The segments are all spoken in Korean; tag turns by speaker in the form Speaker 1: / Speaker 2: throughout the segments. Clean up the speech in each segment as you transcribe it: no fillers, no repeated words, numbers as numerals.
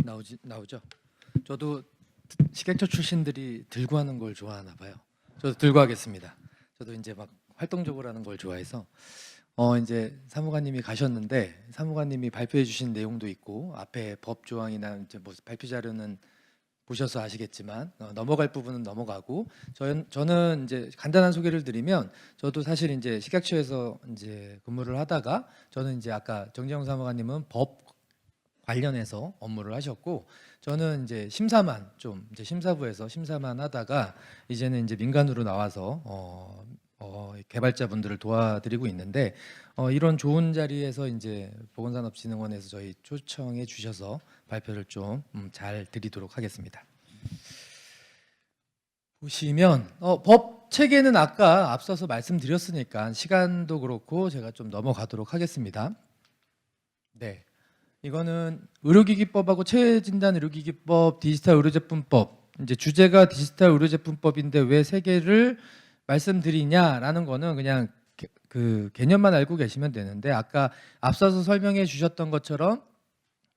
Speaker 1: 나오죠. 저도 식약처 출신들이 들고 하는 걸 좋아하나 봐요. 저도 들고 하겠습니다. 저도 이제 막 활동적으로 하는 걸 좋아해서 이제 사무관님이 가셨는데 사무관님이 발표해 주신 내용도 있고 앞에 법 조항이나 이제 뭐 발표 자료는 보셔서 아시겠지만 넘어갈 부분은 넘어가고 저는 이제 간단한 소개를 드리면 저도 사실 이제 식약처에서 이제 근무를 하다가 저는 이제 아까 정재영 사무관님은 법 관련해서 업무를 하셨고 저는 이제 심사만 좀 이제 심사부에서 심사만 하다가 이제는 이제 민간으로 나와서 개발자분들을 도와드리고 있는데 이런 좋은 자리에서 이제 보건산업진흥원에서 저희 초청해 주셔서 발표를 좀 잘 드리도록 하겠습니다. 보시면 법 체계는 아까 앞서서 말씀드렸으니까 시간도 그렇고 제가 좀 넘어가도록 하겠습니다. 네. 이거는 의료기기법하고 체외진단 의료기기법, 디지털 의료제품법. 이제 주제가 디지털 의료제품법인데 왜 세 개를 말씀드리냐라는 거는 그냥 그 개념만 알고 계시면 되는데 아까 앞서서 설명해 주셨던 것처럼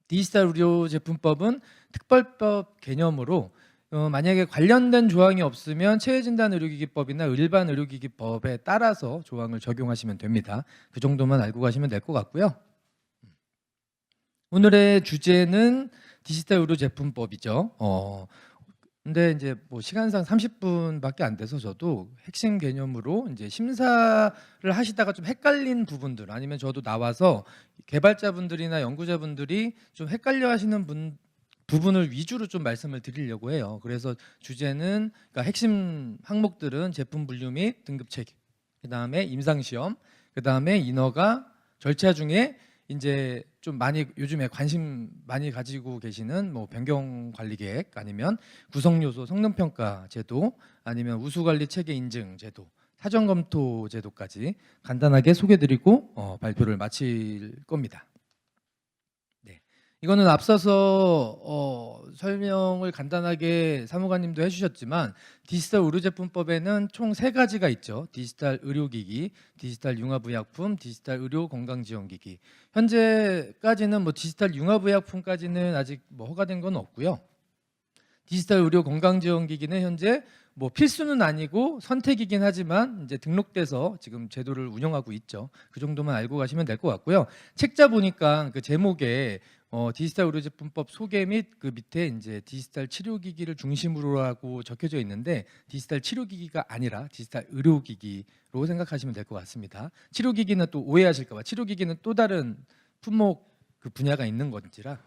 Speaker 1: 디지털 의료제품법은 특별법 개념으로 만약에 관련된 조항이 없으면 체외진단 의료기기법이나 일반 의료기기법에 따라서 조항을 적용하시면 됩니다. 그 정도만 알고 가시면 될 것 같고요. 오늘의 주제는 디지털 의료제품법이죠. 근데 이제 뭐 시간상 30분밖에 안 돼서 저도 핵심 개념으로 이제 심사를 하시다가 좀 헷갈린 부분들 아니면 저도 나와서 개발자분들이나 연구자분들이 좀 헷갈려 하시는 부분을 위주로 좀 말씀을 드리려고 해요. 그래서 주제는 그러니까 핵심 항목들은 제품 분류 및 등급 체계, 그다음에 임상 시험, 그다음에 인허가 절차 중에 이제 좀 많이 요즘에 관심 많이 가지고 계시는 뭐 변경 관리 계획 아니면 구성 요소 성능 평가 제도 아니면 우수 관리 체계 인증 제도 사전 검토 제도까지 간단하게 소개드리고 발표를 마칠 겁니다. 네. 이거는 앞서서 설명을 간단하게 사무관님도 해주셨지만 디지털 의료제품법에는 총 3가지가 있죠. 디지털 의료기기, 디지털 융합의약품, 디지털 의료건강지원기기. 현재까지는 뭐 디지털 융합의약품까지는 아직 뭐 허가된 건 없고요. 디지털 의료건강지원기기는 현재 뭐 필수는 아니고 선택이긴 하지만 이제 등록돼서 지금 제도를 운영하고 있죠. 그 정도만 알고 가시면 될 것 같고요. 책자 보니까 그 제목에 디지털 의료제품법 소개 및 그 밑에 이제 디지털 치료기기를 중심으로라고 적혀져 있는데 디지털 치료기기가 아니라 디지털 의료기기로 생각하시면 될 것 같습니다. 치료기기는 또 오해하실까 봐 치료기기는 또 다른 품목 그 분야가 있는 건지라.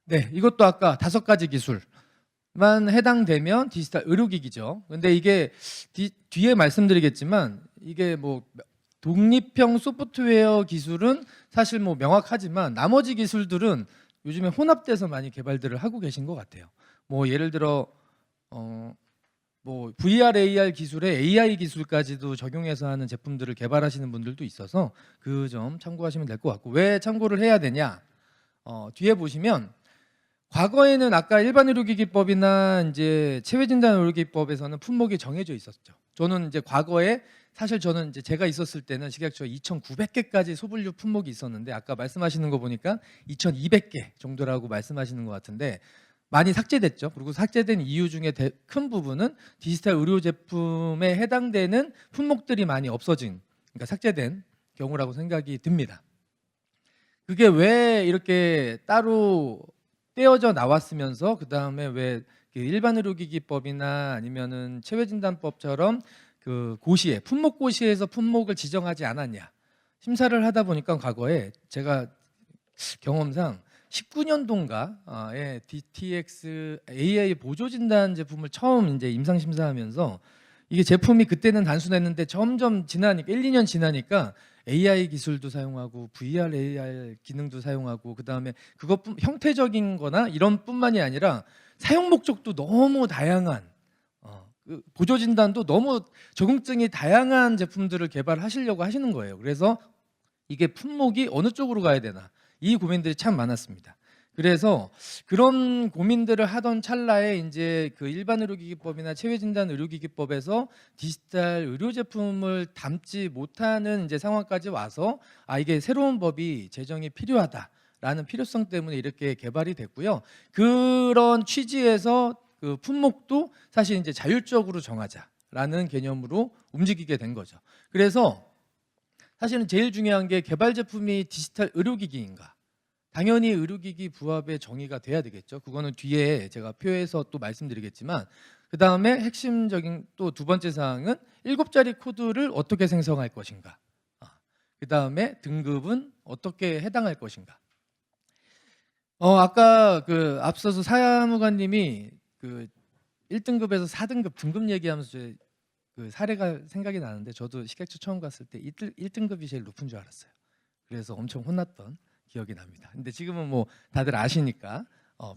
Speaker 1: 네, 이것도 아까 5가지 기술만 해당되면 디지털 의료기기죠. 근데 이게 뒤에 말씀드리겠지만 이게 뭐 독립형 소프트웨어 기술은 사실 뭐 명확하지만 나머지 기술들은 요즘에 혼합돼서 많이 개발들을 하고 계신 것 같아요. 뭐 예를 들어 뭐 VR, AR 기술에 AI 기술까지도 적용해서 하는 제품들을 개발하시는 분들도 있어서 그 점 참고하시면 될 것 같고 왜 참고를 해야 되냐? 뒤에 보시면 과거에는 아까 일반 의료기기법이나 이제 체외진단 의료기기법에서는 품목이 정해져 있었죠. 저는 이제 과거에 사실 저는 이제 제가 있었을 때는 식약처 2,900개까지 소분류 품목이 있었는데 아까 말씀하시는 거 보니까 2,200개 정도라고 말씀하시는 것 같은데 많이 삭제됐죠. 그리고 삭제된 이유 중에 큰 부분은 디지털 의료 제품에 해당되는 품목들이 많이 없어진, 그러니까 삭제된 경우라고 생각이 듭니다. 그게 왜 이렇게 따로 떼어져 나왔으면서 그 다음에 왜 일반 의료기기법이나 아니면은 체외진단법처럼 그 고시에 품목 고시에서 품목을 지정하지 않았냐 심사를 하다 보니까 과거에 제가 경험상 19년도인가에 DTX AI 보조 진단 제품을 처음 이제 임상 심사하면서 이게 제품이 그때는 단순했는데 점점 지나니까 1, 2년 지나니까 AI 기술도 사용하고 VR, AR 기능도 사용하고 그다음에 그것뿐 형태적인 거나 이런 뿐만이 아니라 사용 목적도 너무 다양한 그 보조 진단도 너무 적응증이 다양한 제품들을 개발하시려고 하시는 거예요. 그래서 이게 품목이 어느 쪽으로 가야 되나 이 고민들이 참 많았습니다. 그래서 그런 고민들을 하던 찰나에 이제 그 일반 의료기기법이나 체외진단 의료기기법에서 디지털 의료 제품을 담지 못하는 이제 상황까지 와서 이게 새로운 법이 제정이 필요하다. 라는 필요성 때문에 이렇게 개발이 됐고요. 그런 취지에서 그 품목도 사실 이제 자율적으로 정하자라는 개념으로 움직이게 된 거죠. 그래서 사실은 제일 중요한 게 개발 제품이 디지털 의료기기인가? 당연히 의료기기 부합의 정의가 돼야 되겠죠. 그거는 뒤에 제가 표에서 또 말씀드리겠지만, 그 다음에 핵심적인 또 두 번째 사항은 7자리 코드를 어떻게 생성할 것인가. 그 다음에 등급은 어떻게 해당할 것인가. 아까 그 앞서서 사무관님이 그 1등급에서 4등급 등급 얘기하면서 그 사례가 생각이 나는데, 저도 식약처 처음 갔을 때 1등급이 제일 높은 줄 알았어요. 그래서 엄청 혼났던 기억이 납니다. 근데 지금은 뭐 다들 아시니까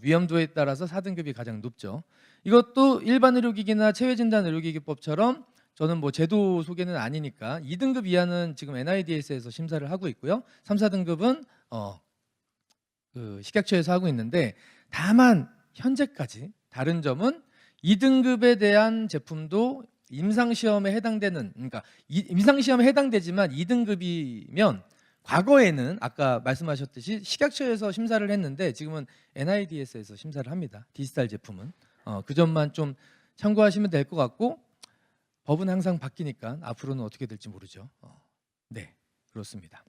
Speaker 1: 위험도에 따라서 4등급이 가장 높죠. 이것도 일반 의료기기나 체외진단 의료기기법처럼 저는 뭐 제도 소개는 아니니까 2등급 이하는 지금 NIDS에서 심사를 하고 있고요. 3, 4등급은 그 식약처에서 하고 있는데, 다만 현재까지 다른 점은 2등급에 대한 제품도 임상시험에 해당되는, 그러니까 임상시험에 해당되지만 2등급이면 과거에는 아까 말씀하셨듯이 식약처에서 심사를 했는데 지금은 NIDS에서 심사를 합니다. 디지털 제품은. 그 점만 좀 참고하시면 될 것 같고, 법은 항상 바뀌니까 앞으로는 어떻게 될지 모르죠. 네, 그렇습니다.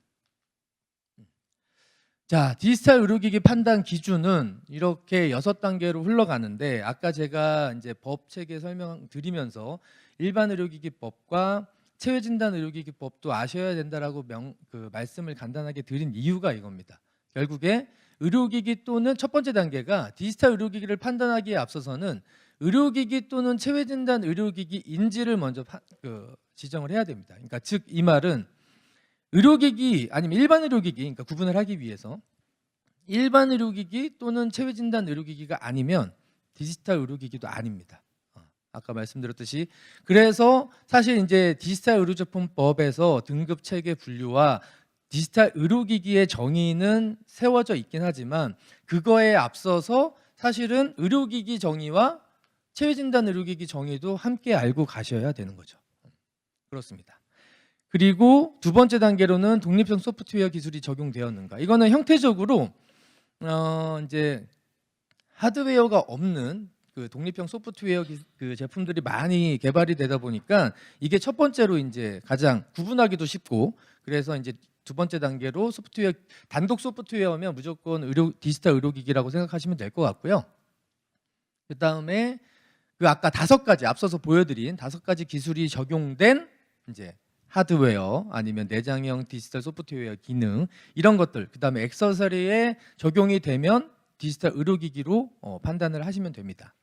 Speaker 1: 자, 디지털 의료기기 판단 기준은 이렇게 6단계로 흘러가는데, 아까 제가 이제 법 체계 설명드리면서 일반 의료기기법과 체외진단 의료기기법도 아셔야 된다라고 말씀을 간단하게 드린 이유가 이겁니다. 결국에 의료기기 또는 첫 번째 단계가 디지털 의료기기를 판단하기에 앞서서는 의료기기 또는 체외진단 의료기기인지를 먼저 지정을 해야 됩니다. 그러니까 즉 이 말은 의료기기 아니면 일반 의료기기, 그러니까 구분을 하기 위해서 일반 의료기기 또는 체외진단 의료기기가 아니면 디지털 의료기기도 아닙니다. 아까 말씀드렸듯이, 그래서 사실 이제 디지털 의료제품법에서 등급 체계 분류와 디지털 의료기기의 정의는 세워져 있긴 하지만, 그거에 앞서서 사실은 의료기기 정의와 체외진단 의료기기 정의도 함께 알고 가셔야 되는 거죠. 그렇습니다. 그리고 두 번째 단계로는 독립형 소프트웨어 기술이 적용되었는가. 이거는 형태적으로 이제 하드웨어가 없는 그 독립형 소프트웨어 그 제품들이 많이 개발이 되다 보니까 이게 첫 번째로 이제 가장 구분하기도 쉽고, 그래서 이제 두 번째 단계로 소프트웨어, 단독 소프트웨어면 무조건 디지털 의료기기라고 생각하시면 될 것 같고요. 그 다음에 그 아까 5가지 앞서서 보여드린 5가지 기술이 적용된 이제 하드웨어 아니면 내장형 디지털 소프트웨어 기능, 이런 것들, 그 다음에 액세서리에 적용이 되면 디지털 의료기기로 판단을 하시면 됩니다.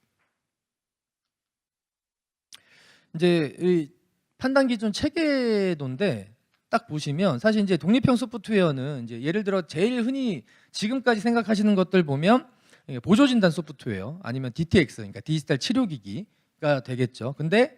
Speaker 1: 이제 이 판단 기준 체계도인데, 딱 보시면 사실 이제 독립형 소프트웨어는 이제 예를 들어 제일 흔히 지금까지 생각하시는 것들 보면 보조 진단 소프트웨어 아니면 DTX, 그러니까 디지털 치료기기가 되겠죠. 근데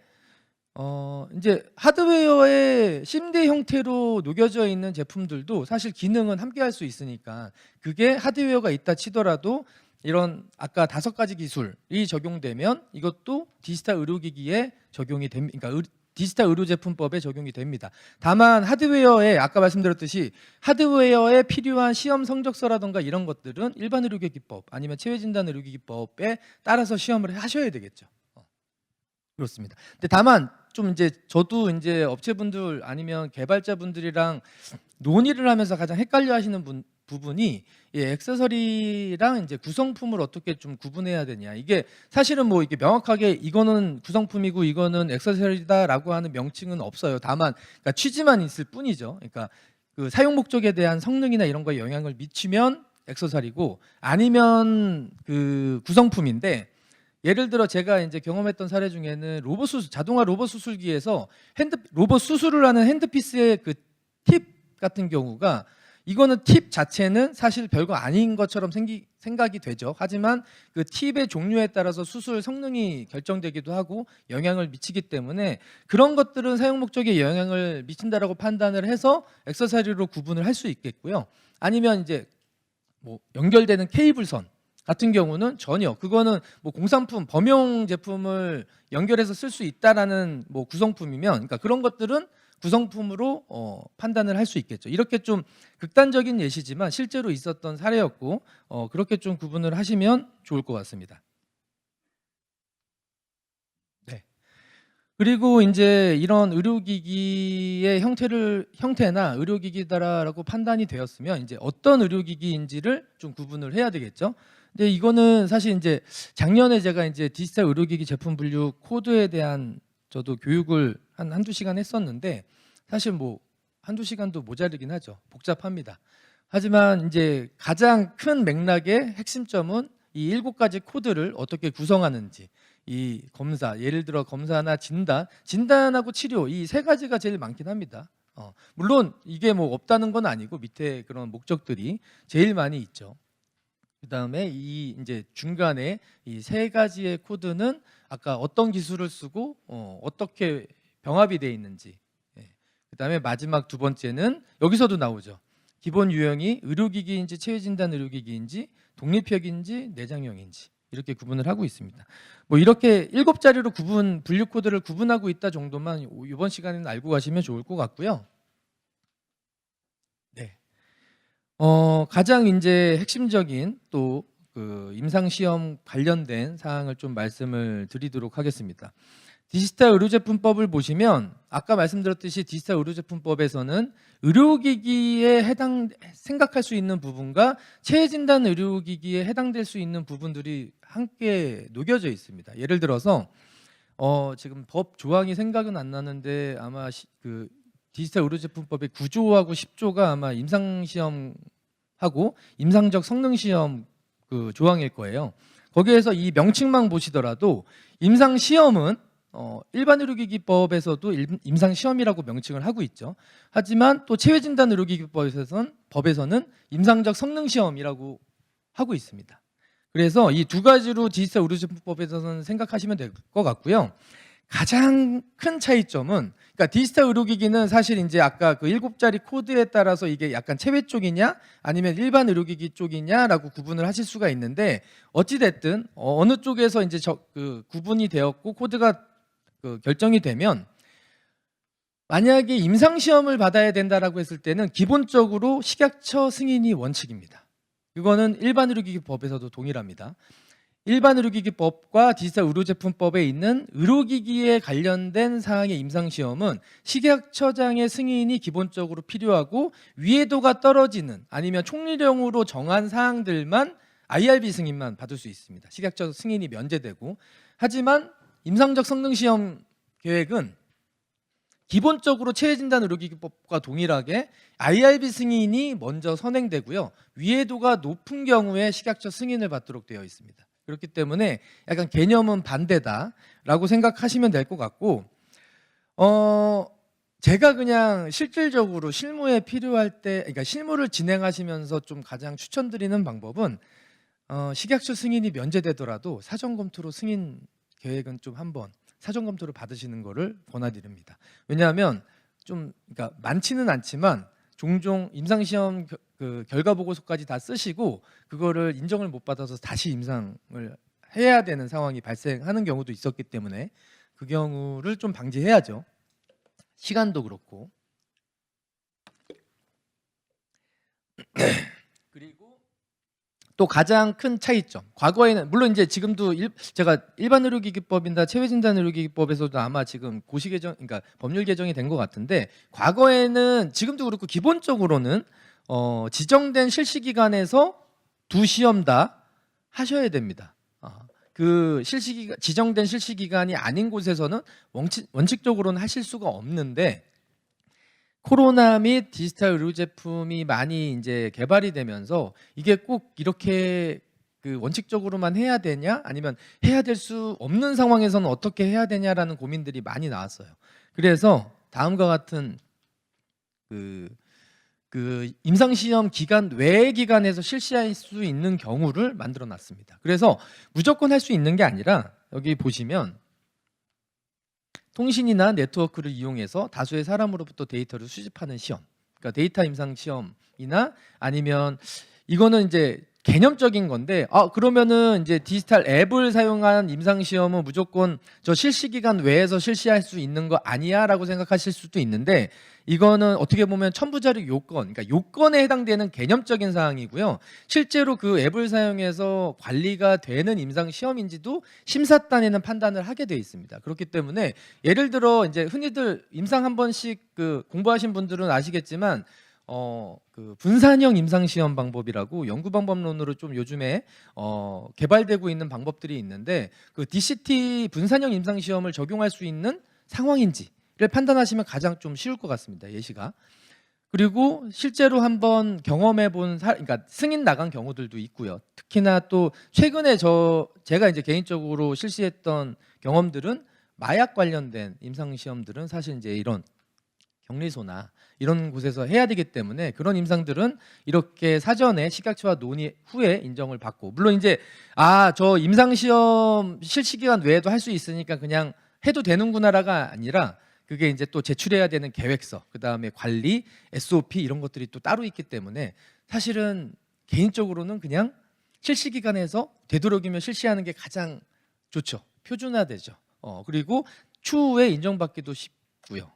Speaker 1: 이제 하드웨어의 심대 형태로 녹여져 있는 제품들도 사실 기능은 함께 할 수 있으니까, 그게 하드웨어가 있다 치더라도 이런 아까 5가지 기술이 적용되면 이것도 디지털 의료기기에 적용이 됩니다. 그러니까 디지털 의료제품법에 적용이 됩니다. 다만 하드웨어에 아까 말씀드렸듯이 하드웨어에 필요한 시험 성적서라든가 이런 것들은 일반 의료기기법 아니면 체외진단 의료기기법에 따라서 시험을 하셔야 되겠죠. 그렇습니다. 근데 다만 좀 이제 저도 이제 업체분들 아니면 개발자분들이랑 논의를 하면서 가장 헷갈려하시는 부분이 이 액세서리랑 이제 구성품을 어떻게 좀 구분해야 되냐. 이게 사실은 뭐 이게 명확하게 이거는 구성품이고 이거는 액세서리다라고 하는 명칭은 없어요. 다만 그러니까 취지만 있을 뿐이죠. 그러니까 그 사용 목적에 대한 성능이나 이런 거에 영향을 미치면 액세서리고, 아니면 그 구성품인데, 예를 들어 제가 이제 경험했던 사례 중에는 로봇 수술, 자동화 로봇 수술기에서 로봇 수술을 하는 핸드피스의 그 팁 같은 경우가, 이거는 팁 자체는 사실 별거 아닌 것처럼 생각이 되죠. 하지만 그 팁의 종류에 따라서 수술 성능이 결정되기도 하고 영향을 미치기 때문에 그런 것들은 사용 목적에 영향을 미친다라고 판단을 해서 액세서리로 구분을 할 수 있겠고요. 아니면 이제 뭐 연결되는 케이블선 같은 경우는 전혀, 그거는 뭐 공산품, 범용 제품을 연결해서 쓸 수 있다라는 뭐 구성품이면, 그러니까 그런 것들은 구성품으로 판단을 할 수 있겠죠. 이렇게 좀 극단적인 예시지만 실제로 있었던 사례였고 그렇게 좀 구분을 하시면 좋을 것 같습니다. 네. 그리고 이제 이런 의료기기의 형태나 의료기기다라고 판단이 되었으면 이제 어떤 의료기기인지를 좀 구분을 해야 되겠죠. 근데 이거는 사실 이제 작년에 제가 이제 디지털 의료기기 제품 분류 코드에 대한 저도 교육을 한두 시간 했었는데 사실 뭐 한두 시간도 모자르긴 하죠. 복잡합니다. 하지만 이제 가장 큰 맥락의 핵심점은 이 7가지 코드를 어떻게 구성하는지, 이 검사, 예를 들어 검사나 진단하고 치료 이 3가지가 제일 많긴 합니다. 물론 이게 뭐 없다는 건 아니고 밑에 그런 목적들이 제일 많이 있죠. 그다음에 이 이제 중간에 이 3가지의 코드는 아까 어떤 기술을 쓰고 어떻게 병합이 돼 있는지. 예. 그다음에 마지막 2번째는 여기서도 나오죠. 기본 유형이 의료기기인지 체외진단 의료기기인지 독립형인지 내장형인지 이렇게 구분을 하고 있습니다. 뭐 이렇게 7자리로 분류 코드를 구분하고 있다 정도만 이번 시간에는 알고 가시면 좋을 것 같고요. 네. 가장 이제 핵심적인 또 그 임상시험 관련된 사항을 좀 말씀을 드리도록 하겠습니다. 디지털 의료제품법을 보시면 아까 말씀드렸듯이 디지털 의료제품법에서는 의료기기에 생각할 수 있는 부분과 체외진단 의료기기에 해당될 수 있는 부분들이 함께 녹여져 있습니다. 예를 들어서 지금 법 조항이 생각은 안 나는데 아마 그 디지털 의료제품법의 9조하고 10조가 아마 임상시험하고 임상적 성능시험 그 조항일 거예요. 거기에서 이 명칭만 보시더라도 임상시험은 일반 의료기기법에서도 임상시험이라고 명칭을 하고 있죠. 하지만 또 체외진단 의료기기법에서는 임상적 성능시험이라고 하고 있습니다. 그래서 이 2가지로 디지털 의료제품법에서는 생각하시면 될 것 같고요. 가장 큰 차이점은 그러니까 디지털 의료기기는 사실 이제 아까 그 7자리 코드에 따라서 이게 약간 체외 쪽이냐 아니면 일반 의료기기 쪽이냐라고 구분을 하실 수가 있는데 어찌 됐든 어느 쪽에서 이제 그 구분이 되었고 코드가 그 결정이 되면 만약에 임상시험을 받아야 된다라고 했을 때는 기본적으로 식약처 승인이 원칙입니다. 그거는 일반 의료기기법에서도 동일합니다. 일반 의료기기법과 디지털 의료제품법에 있는 의료기기에 관련된 사항의 임상시험은 식약처장의 승인이 기본적으로 필요하고 위해도가 떨어지는 아니면 총리령으로 정한 사항들만 IRB 승인만 받을 수 있습니다. 식약처 승인이 면제되고 하지만 임상적 성능시험 계획은 기본적으로 체외진단 의료기기법과 동일하게 IRB 승인이 먼저 선행되고요. 위해도가 높은 경우에 식약처 승인을 받도록 되어 있습니다. 그렇기 때문에 약간 개념은 반대다라고 생각하시면 될 것 같고 제가 그냥 실질적으로 실무에 필요할 때 그러니까 실무를 진행하시면서 좀 가장 추천드리는 방법은 식약처 승인이 면제되더라도 사전검토로 승인 계획은 좀 한번 사전검토를 받으시는 거를 권하드립니다. 왜냐하면 좀 그러니까 많지는 않지만 종종 임상시험 그 결과 보고서까지 다 쓰시고 그거를 인정을 못 받아서 다시 임상을 해야 되는 상황이 발생하는 경우도 있었기 때문에 그 경우를 좀 방지해야죠. 시간도 그렇고. 그리고 또 가장 큰 차이점. 과거에는 물론 이제 지금도 제가 일반 의료기기법이나 체외진단 의료기기법에서도 아마 지금 고시 개정, 그러니까 법률 개정이 된 것 같은데 과거에는 지금도 그렇고 기본적으로는 지정된 실시기간에서 2시험 다 하셔야 됩니다. 그 지정된 실시기간이 아닌 곳에서는 원칙적으로는 하실 수가 없는데 코로나 및 디지털 의료 제품이 많이 이제 개발이 되면서 이게 꼭 이렇게 그 원칙적으로만 해야 되냐 아니면 해야 될 수 없는 상황에서는 어떻게 해야 되냐라는 고민들이 많이 나왔어요. 그래서 다음과 같은 그 임상시험 기간 외의 기간에서 실시할 수 있는 경우를 만들어 놨습니다. 그래서 무조건 할 수 있는 게 아니라 여기 보시면 통신이나 네트워크를 이용해서 다수의 사람으로부터 데이터를 수집하는 시험, 그러니까 데이터 임상 시험이나 아니면 이거는 이제 개념적인 건데, 그러면은 이제 디지털 앱을 사용한 임상 시험은 무조건 저 실시 기간 외에서 실시할 수 있는 거 아니야라고 생각하실 수도 있는데, 이거는 어떻게 보면 첨부자료 요건, 그러니까 요건에 해당되는 개념적인 사항이고요. 실제로 그 앱을 사용해서 관리가 되는 임상 시험인지도 심사단에는 판단을 하게 돼 있습니다. 그렇기 때문에 예를 들어 이제 흔히들 임상 한 번씩 그 공부하신 분들은 아시겠지만 그 분산형 임상 시험 방법이라고 연구 방법론으로 좀 요즘에 개발되고 있는 방법들이 있는데, 그 DCT 분산형 임상 시험을 적용할 수 있는 상황인지를 판단하시면 가장 좀 쉬울 것 같습니다. 예시가. 그리고 실제로 한번 경험해 본 그러니까 승인 나간 경우들도 있고요. 특히나 또 최근에 제가 이제 개인적으로 실시했던 경험들은 마약 관련된 임상 시험들은 사실 이제 이런 격리소나 이런 곳에서 해야 되기 때문에 그런 임상들은 이렇게 사전에 식약처와 논의 후에 인정을 받고, 물론 이제 저 임상 시험 실시 기간 외에도 할 수 있으니까 그냥 해도 되는구나라가 아니라, 그게 이제 또 제출해야 되는 계획서, 그다음에 관리, SOP 이런 것들이 또 따로 있기 때문에 사실은 개인적으로는 그냥 실시 기간에서 되도록이면 실시하는 게 가장 좋죠. 표준화되죠. 그리고 추후에 인정받기도 쉽고요.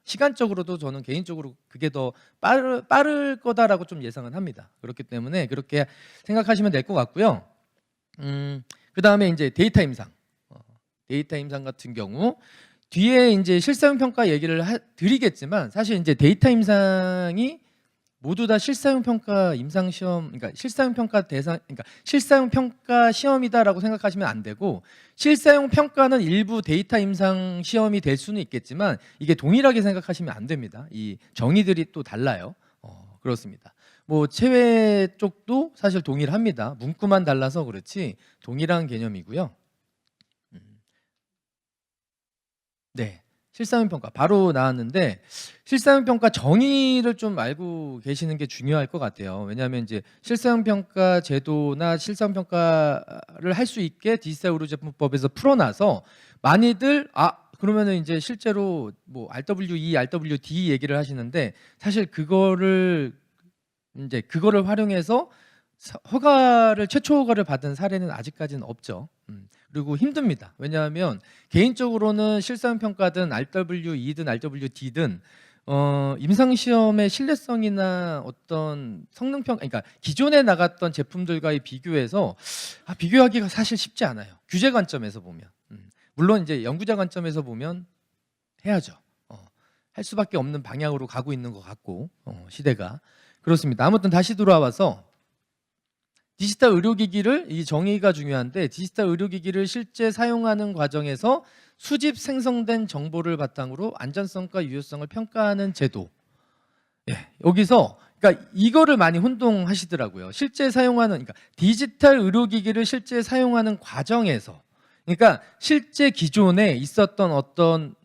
Speaker 1: 시간적으로도 저는 개인적으로 그게 더 빠를 거다라고 좀 예상은 합니다. 그렇기 때문에 그렇게 생각하시면 될 것 같고요. 그다음에 이제 데이터 임상. 데이터 임상 같은 경우 뒤에 이제 실사용 평가 얘기를 드리겠지만, 사실 이제 데이터 임상이 모두 다 실사용 평가 임상 시험, 그러니까 실사용 평가 대상, 그러니까 실사용 평가 시험이다라고 생각하시면 안 되고, 실사용 평가는 일부 데이터 임상 시험이 될 수는 있겠지만 이게 동일하게 생각하시면 안 됩니다. 이 정의들이 또 달라요. 그렇습니다. 뭐 체외 쪽도 사실 동일합니다. 문구만 달라서 그렇지 동일한 개념이고요. 네. 실사용 평가 바로 나왔는데, 실사용 평가 정의를 좀 알고 계시는 게 중요할 것 같아요. 왜냐하면 이제 실사용 평가 제도나 실사용 평가를 할 수 있게 디지털 의료제품법에서 풀어놔서 많이들 그러면은 이제 실제로 뭐 RWE, RWD 얘기를 하시는데, 사실 그거를 활용해서 최초 허가를 받은 사례는 아직까지는 없죠. 그리고 힘듭니다. 왜냐하면 개인적으로는 실사용 평가든 RWE든 RWD든 임상 시험의 신뢰성이나 어떤 성능 평가, 그러니까 기존에 나갔던 제품들과의 비교해서 비교하기가 사실 쉽지 않아요. 규제 관점에서 보면. 물론 이제 연구자 관점에서 보면 해야죠. 할 수밖에 없는 방향으로 가고 있는 것 같고, 시대가 그렇습니다. 아무튼 다시 돌아와서 디지털 의료기기를, 이 정의가 중요한데, 디지털 의료기기를 실제 사용하는 과정에서 수집 생성된 정보를 바탕으로 안전성과 유효성을 평가하는 제도. 여기서 그러니까 이거를 많이 혼동하시더라고요. 실제 사용하는, 그러니까 디지털 의료기기를 실제 사용하는 과정에서, 그러니까 실제 기존에 있었던 어떤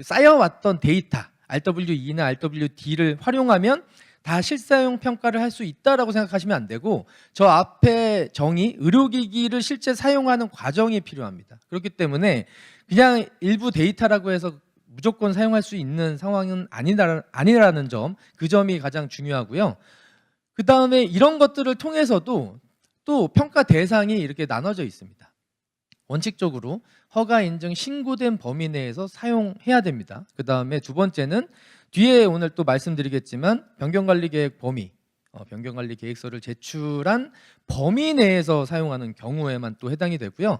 Speaker 1: 쌓여왔던 데이터, RWE나 RWD를 활용하면 다 실사용 평가를 할 수 있다라고 생각하시면 안 되고, 저 앞에 정의, 의료기기를 실제 사용하는 과정이 필요합니다. 그렇기 때문에 그냥 일부 데이터라고 해서 무조건 사용할 수 있는 상황은 아니라는 점, 그 점이 가장 중요하고요. 그 다음에 이런 것들을 통해서도 또 평가 대상이 이렇게 나눠져 있습니다. 원칙적으로 허가 인증 신고된 범위 내에서 사용해야 됩니다. 그 다음에 두 번째는 뒤에 오늘 또 말씀드리겠지만 변경관리계획 범위, 변경관리계획서를 제출한 범위 내에서 사용하는 경우에만 또 해당이 되고요.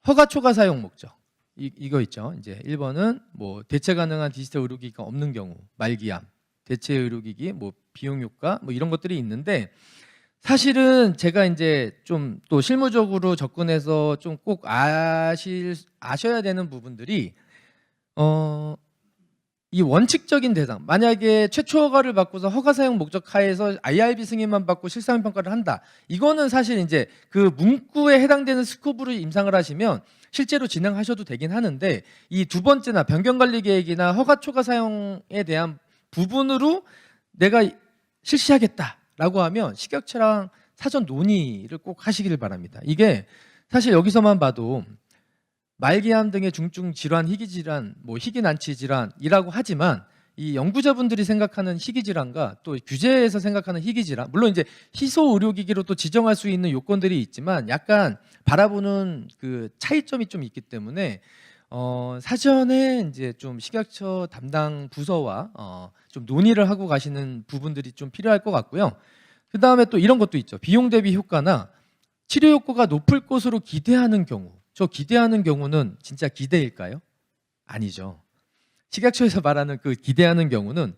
Speaker 1: 허가 초과 사용 목적, 이거 있죠. 이제 1번은 뭐 대체 가능한 디지털 의료기기가 없는 경우, 말기암, 대체 의료기기, 뭐 비용 효과, 뭐 이런 것들이 있는데, 사실은 제가 이제 좀 또 실무적으로 접근해서 좀 꼭 아셔야 되는 부분들이 이 원칙적인 대상, 만약에 최초 허가를 받고서 허가 사용 목적 하에서 IRB 승인만 받고 실사용 평가를 한다, 이거는 사실 이제 그 문구에 해당되는 스코프로 임상을 하시면 실제로 진행하셔도 되긴 하는데, 이 두 번째나 변경관리계획이나 허가 초과 사용에 대한 부분으로 내가 실시하겠다라고 하면 식약처랑 사전 논의를 꼭 하시기를 바랍니다. 이게 사실 여기서만 봐도 말기암 등의 중증 질환, 희귀 질환, 뭐 희귀 난치 질환이라고 하지만 이 연구자분들이 생각하는 희귀질환과 또 규제에서 생각하는 희귀질환, 물론 이제 희소 의료기기로 또 지정할 수 있는 요건들이 있지만 약간 바라보는 그 차이점이 좀 있기 때문에 사전에 이제 좀 식약처 담당 부서와 좀 논의를 하고 가시는 부분들이 좀 필요할 것 같고요. 그 다음에 또 이런 것도 있죠. 비용 대비 효과나 치료 효과가 높을 것으로 기대하는 경우, 저 기대하는 경우는 진짜 기대일까요? 아니죠. 식약처에서 말하는 그 기대하는 경우는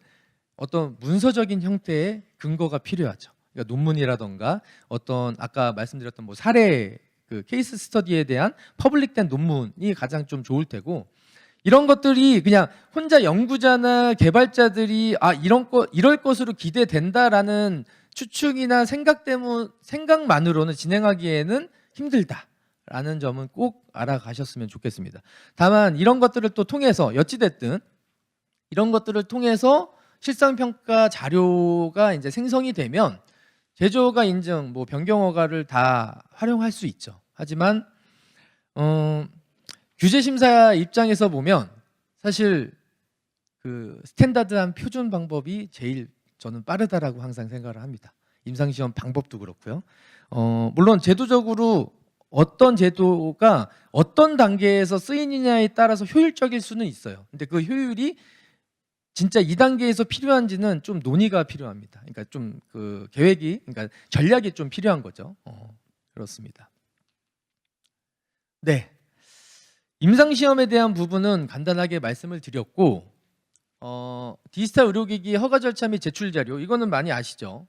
Speaker 1: 어떤 문서적인 형태의 근거가 필요하죠. 그러니까 논문이라던가 어떤 아까 말씀드렸던 뭐 사례 그 케이스 스터디에 대한 퍼블릭된 논문이 가장 좀 좋을 테고, 이런 것들이 그냥 혼자 연구자나 개발자들이 이럴 것으로 기대된다라는 추측이나 생각만으로는 진행하기에는 힘들다라는 점은 꼭 알아가셨으면 좋겠습니다. 다만 이런 것들을 또 통해서 어찌됐든 이런 것들을 통해서 실상평가 자료가 이제 생성이 되면 제조가 인증, 뭐 변경 허가를 다 활용할 수 있죠. 하지만 규제 심사 입장에서 보면 사실 그 스탠다드한 표준 방법이 제일 저는 빠르다라고 항상 생각을 합니다. 임상시험 방법도 그렇고요. 물론 제도적으로 어떤 제도가 어떤 단계에서 쓰이느냐에 따라서 효율적일 수는 있어요. 근데 그 효율이 진짜 2단계에서 필요한지는 좀 논의가 필요합니다. 그러니까 좀 그 계획이, 그러니까 전략이 좀 필요한 거죠. 그렇습니다. 네, 임상시험에 대한 부분은 간단하게 말씀을 드렸고, 디지털 의료기기 허가 절차 및 제출 자료, 이거는 많이 아시죠?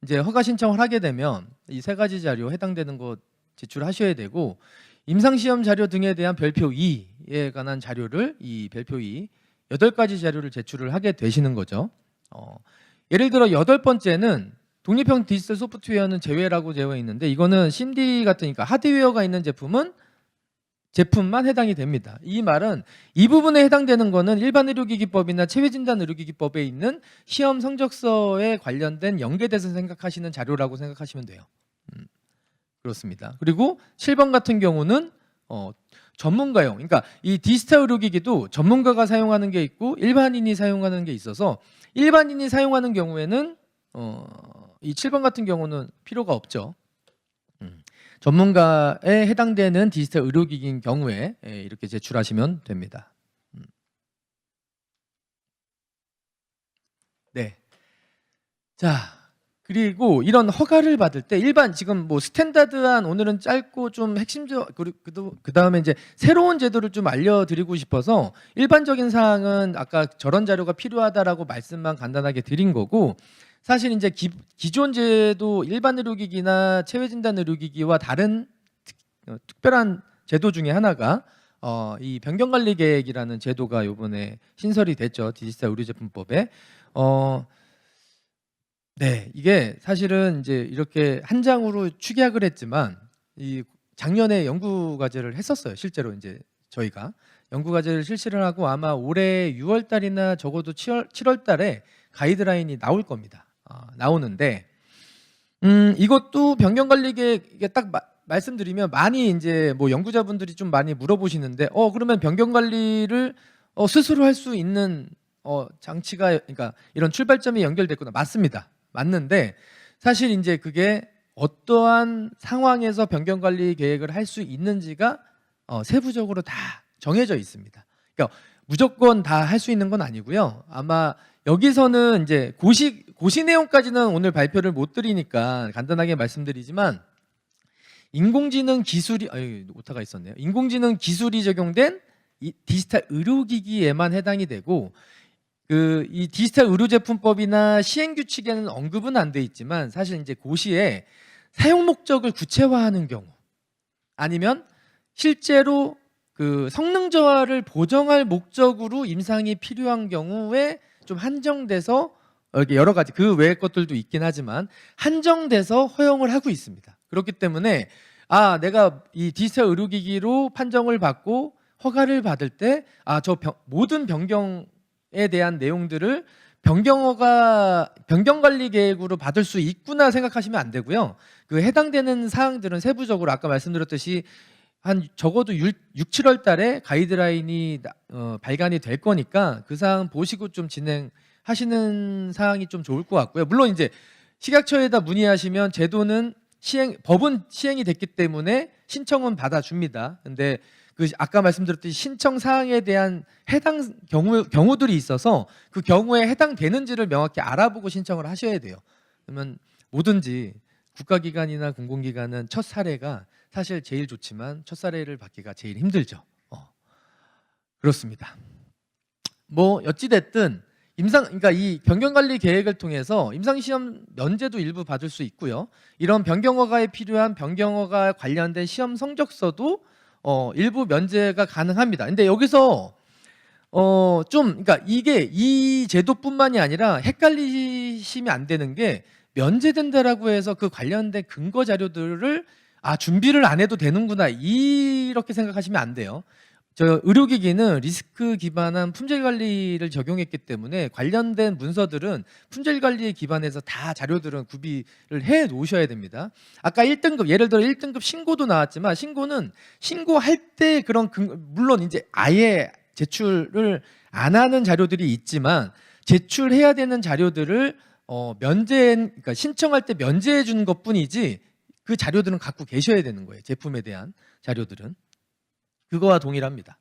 Speaker 1: 이제 허가 신청을 하게 되면 이 세 가지 자료 해당되는 거 제출하셔야 되고, 임상시험 자료 등에 대한 별표 2에 관한 자료를 이 별표 2 8가지 자료를 제출을 하게 되시는 거죠. 예를 들어 8번째는 독립형 디지털 소프트웨어는 제외라고 되어 있는데, 이거는 CMD 같으니까 하드웨어가 있는 제품만 해당이 됩니다. 이 말은 이 부분에 해당되는 거는 일반 의료기기법이나 체외진단 의료기기법에 있는 시험 성적서에 관련된 연계돼서 생각하시는 자료라고 생각하시면 돼요. 그렇습니다. 그리고 7번 같은 경우는 전문가용, 그러니까 이 디지털 의료기기도 전문가가 사용하는 게 있고 일반인이 사용하는 게 있어서, 일반인이 사용하는 경우에는 이 7번 같은 경우는 필요가 없죠. 전문가에 해당되는 디지털 의료기기인 경우에 이렇게 제출하시면 됩니다. 네. 자, 그리고 이런 허가를 받을 때 일반 지금 뭐 스탠다드한, 오늘은 짧고 좀 핵심적, 그 다음에 이제 새로운 제도를 좀 알려드리고 싶어서 일반적인 사항은 아까 저런 자료가 필요하다라고 말씀만 간단하게 드린 거고, 사실 이제 기존 제도 일반 의료기기나 체외진단 의료기기와 다른 특별한 제도 중에 하나가 이 변경관리계획이라는 제도가 이번에 신설이 됐죠. 디지털 의료제품법에. 네, 이게 사실은 이제 이렇게 한 장으로 축약을 했지만 이 작년에 연구 과제를 했었어요. 실제로 이제 저희가 연구 과제를 실시를 하고 아마 올해 6월 달이나 적어도 7월 달에 가이드라인이 나올 겁니다. 나오는데 이것도 변경관리계획에 딱 말씀드리면 많이 이제 뭐 연구자분들이 좀 많이 물어보시는데 그러면 변경관리를 스스로 할 수 있는 장치가, 그러니까 이런 출발점이 연결됐구나. 맞습니다. 맞는데 사실 이제 그게 어떠한 상황에서 변경관리 계획을 할 수 있는지가 세부적으로 다 정해져 있습니다. 그러니까 무조건 다 할 수 있는 건 아니고요. 아마 여기서는 이제 고시 내용까지는 오늘 발표를 못 드리니까 간단하게 말씀드리지만, 인공지능 기술이 오타가 있었네요. 인공지능 기술이 적용된 이 디지털 의료기기에만 해당이 되고, 이 디지털 의료제품법이나 시행규칙에는 언급은 안 돼 있지만 사실 이제 고시에 사용 목적을 구체화하는 경우, 아니면 실제로 그 성능 저하를 보정할 목적으로 임상이 필요한 경우에 좀 한정돼서, 이렇게 여러 가지 그 외의 것들도 있긴 하지만 한정돼서 허용을 하고 있습니다. 그렇기 때문에 내가 이 디지털 의료기기로 판정을 받고 허가를 받을 때 모든 변경에 대한 내용들을 변경관리 계획으로 받을 수 있구나 생각하시면 안 되고요. 그 해당되는 사항들은 세부적으로 아까 말씀드렸듯이 한 적어도 6, 7월 달에 가이드라인이 발간이 될 거니까 그 사항 보시고 좀 진행하시는 사항이 좀 좋을 것 같고요. 물론 이제 식약처에다 문의하시면 제도는 법은 시행이 됐기 때문에 신청은 받아줍니다. 근데 그 아까 말씀드렸듯이 신청 사항에 대한 해당 경우들이 있어서 그 경우에 해당되는지를 명확히 알아보고 신청을 하셔야 돼요. 그러면 뭐든지 국가기관이나 공공기관은 첫 사례가 사실 제일 좋지만 첫 사례를 받기가 제일 힘들죠. 그렇습니다. 뭐 어찌 됐든 그러니까 이 변경관리 계획을 통해서 임상시험 면제도 일부 받을 수 있고요. 이런 변경허가에 필요한 변경허가 관련된 시험 성적서도 일부 면제가 가능합니다. 근데 여기서 그러니까 이게 이 제도뿐만이 아니라 헷갈리시면 안 되는 게 면제된다라고 해서 그 관련된 근거 자료들을 준비를 안 해도 되는구나 이렇게 생각하시면 안 돼요. 저 의료기기는 리스크 기반한 품질 관리를 적용했기 때문에 관련된 문서들은 품질 관리에 기반해서 다 자료들은 구비를 해 놓으셔야 됩니다. 아까 1등급 예를 들어 1등급 신고도 나왔지만 신고는 신고할 때 그런 물론 이제 아예 제출을 안 하는 자료들이 있지만 제출해야 되는 자료들을 그러니까 신청할 때 면제해 주는 것뿐이지 그 자료들은 갖고 계셔야 되는 거예요. 제품에 대한 자료들은 그거와 동일합니다.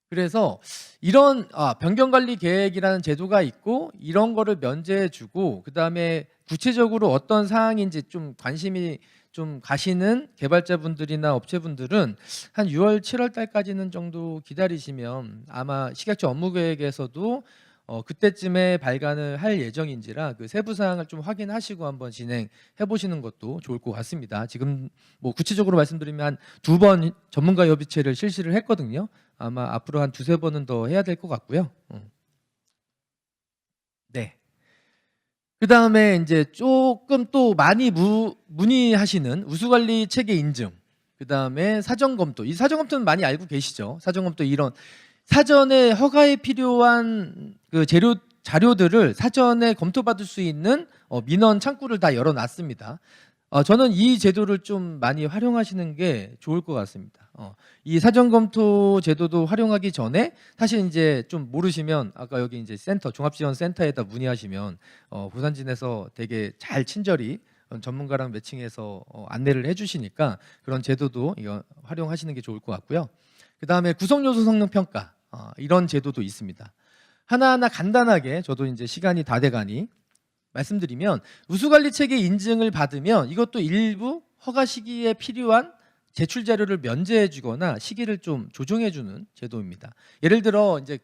Speaker 1: 그래서 이런 변경관리 계획이라는 제도가 있고 이런 거를 면제해 주고 그다음에 구체적으로 어떤 사항인지 좀 관심이 좀 가시는 개발자분들이나 업체분들은 한 6월, 7월 달까지는 정도 기다리시면 아마 식약처 업무계획에서도 그때쯤에 발간을 할 예정인지라 그 세부 사항을 좀 확인하시고 한번 진행해 보시는 것도 좋을 것 같습니다. 지금 뭐 구체적으로 말씀드리면 한 2번 전문가 협의체를 실시를 했거든요. 아마 앞으로 한 2-3번은 더 해야 될 것 같고요. 네. 그 다음에 이제 조금 또 많이 문의하시는 우수관리 체계 인증, 그 다음에 사전검토. 이 사전검토는 많이 알고 계시죠? 사전검토 이런 사전에 허가에 필요한 그 자료들을 사전에 검토받을 수 있는 민원 창구를 다 열어놨습니다. 저는 이 제도를 좀 많이 활용하시는 게 좋을 것 같습니다. 이 사전검토 제도도 활용하기 전에 사실 이제 좀 모르시면 아까 여기 이제 종합지원센터에다 문의하시면 부산진에서 되게 잘 친절히 전문가랑 매칭해서 안내를 해주시니까 그런 제도도 이거 활용하시는 게 좋을 것 같고요. 그 다음에 구성요소 성능 평가 이런 제도도 있습니다. 하나하나 간단하게 저도 이제 시간이 다 돼가니 말씀드리면 우수관리 체계 인증을 받으면 이것도 일부 허가 시기에 필요한 제출 자료를 면제해 주거나 시기를 좀 조정해 주는 제도입니다. 예를 들어 이제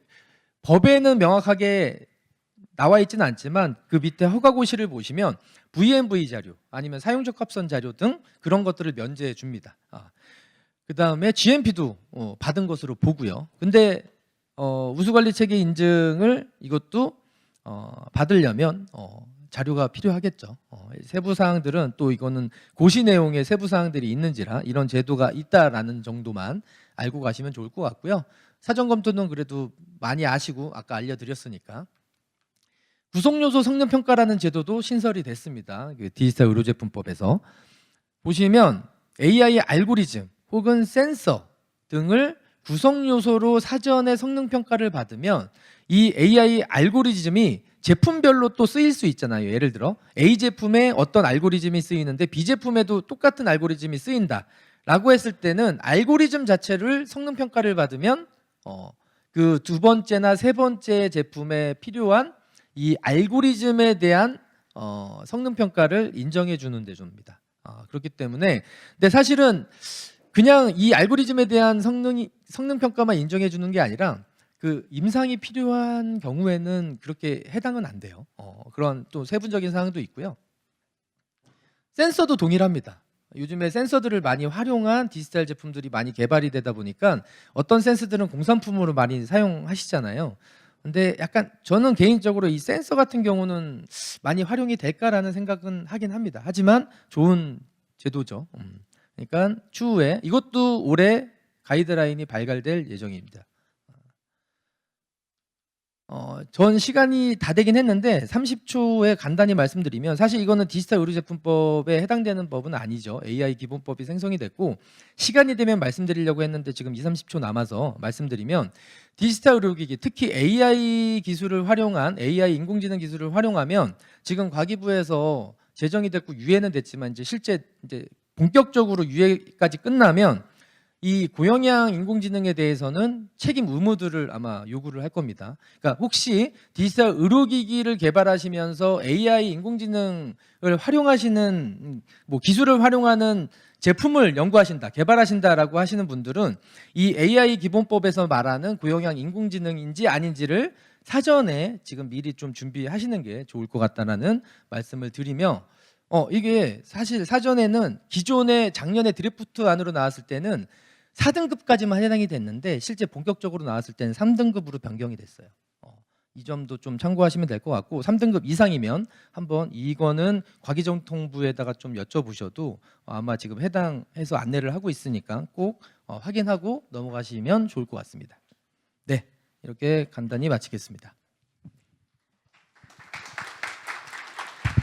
Speaker 1: 법에는 명확하게 나와 있지는 않지만 그 밑에 허가고시를 보시면 VMV 자료 아니면 사용적합선 자료 등 그런 것들을 면제해 줍니다. 그 다음에 GMP도 받은 것으로 보고요. 근데 우수관리 체계 인증을 이것도 받으려면 자료가 필요하겠죠. 세부 사항들은 또 이거는 고시 내용의 세부 사항들이 있는지라 이런 제도가 있다라는 정도만 알고 가시면 좋을 것 같고요. 사전 검토는 그래도 많이 아시고 아까 알려드렸으니까. 구성요소 성능 평가라는 제도도 신설이 됐습니다. 디지털 의료제품법에서 보시면 AI 알고리즘 혹은 센서 등을 구성요소로 사전에 성능 평가를 받으면 이 AI 알고리즘이 제품별로 또 쓰일 수 있잖아요. 예를 들어 A 제품에 어떤 알고리즘이 쓰이는데 B 제품에도 똑같은 알고리즘이 쓰인다 라고 했을 때는 알고리즘 자체를 성능 평가를 받으면 그 2번째나 3번째 제품에 필요한 이 알고리즘에 대한 성능 평가를 인정해 주는 제도입니다. 그렇기 때문에 근데 사실은 그냥 이 알고리즘에 대한 성능 평가만 인정해 주는 게 아니라 그 임상이 필요한 경우에는 그렇게 해당은 안 돼요. 그런 또 세부적인 사항도 있고요. 센서도 동일합니다. 요즘에 센서들을 많이 활용한 디지털 제품들이 많이 개발이 되다 보니까 어떤 센서들은 공산품으로 많이 사용하시잖아요. 근데 약간 저는 개인적으로 이 센서 같은 경우는 많이 활용이 될까라는 생각은 하긴 합니다. 하지만 좋은 제도죠. 그러니까 추후에 이것도 올해 가이드라인이 발간될 예정입니다. 전 시간이 다 되긴 했는데 30초에 간단히 말씀드리면, 사실 이거는 디지털 의료제품법에 해당되는 법은 아니죠. AI 기본법이 생성이 됐고, 시간이 되면 말씀드리려고 했는데 지금 30초 남아서 말씀드리면, 디지털 의료기기, 특히 AI 기술을 활용한, AI 인공지능 기술을 활용하면 지금 과기부에서 제정이 됐고 유예는 됐지만 이제 실제 이제 본격적으로 유예까지 끝나면 이 고영향 인공지능에 대해서는 책임 의무들을 아마 요구를 할 겁니다. 그러니까 혹시 디지털 의료기기를 개발하시면서 AI 인공지능을 활용하시는, 뭐 기술을 활용하는 제품을 연구하신다, 개발하신다라고 하시는 분들은 이 AI 기본법에서 말하는 고영향 인공지능인지 아닌지를 사전에 지금 미리 좀 준비하시는 게 좋을 것 같다는 말씀을 드리며, 이게 사실 사전에는 기존에 작년에 드래프트 안으로 나왔을 때는 4등급까지만 해당이 됐는데 실제 본격적으로 나왔을 때는 3등급으로 변경이 됐어요. 이 점도 좀 참고하시면 될 것 같고, 3등급 이상이면 한번 이거는 과기정통부에다가 좀 여쭤보셔도 아마 지금 해당해서 안내를 하고 있으니까 꼭 확인하고 넘어가시면 좋을 것 같습니다. 네, 이렇게 간단히 마치겠습니다.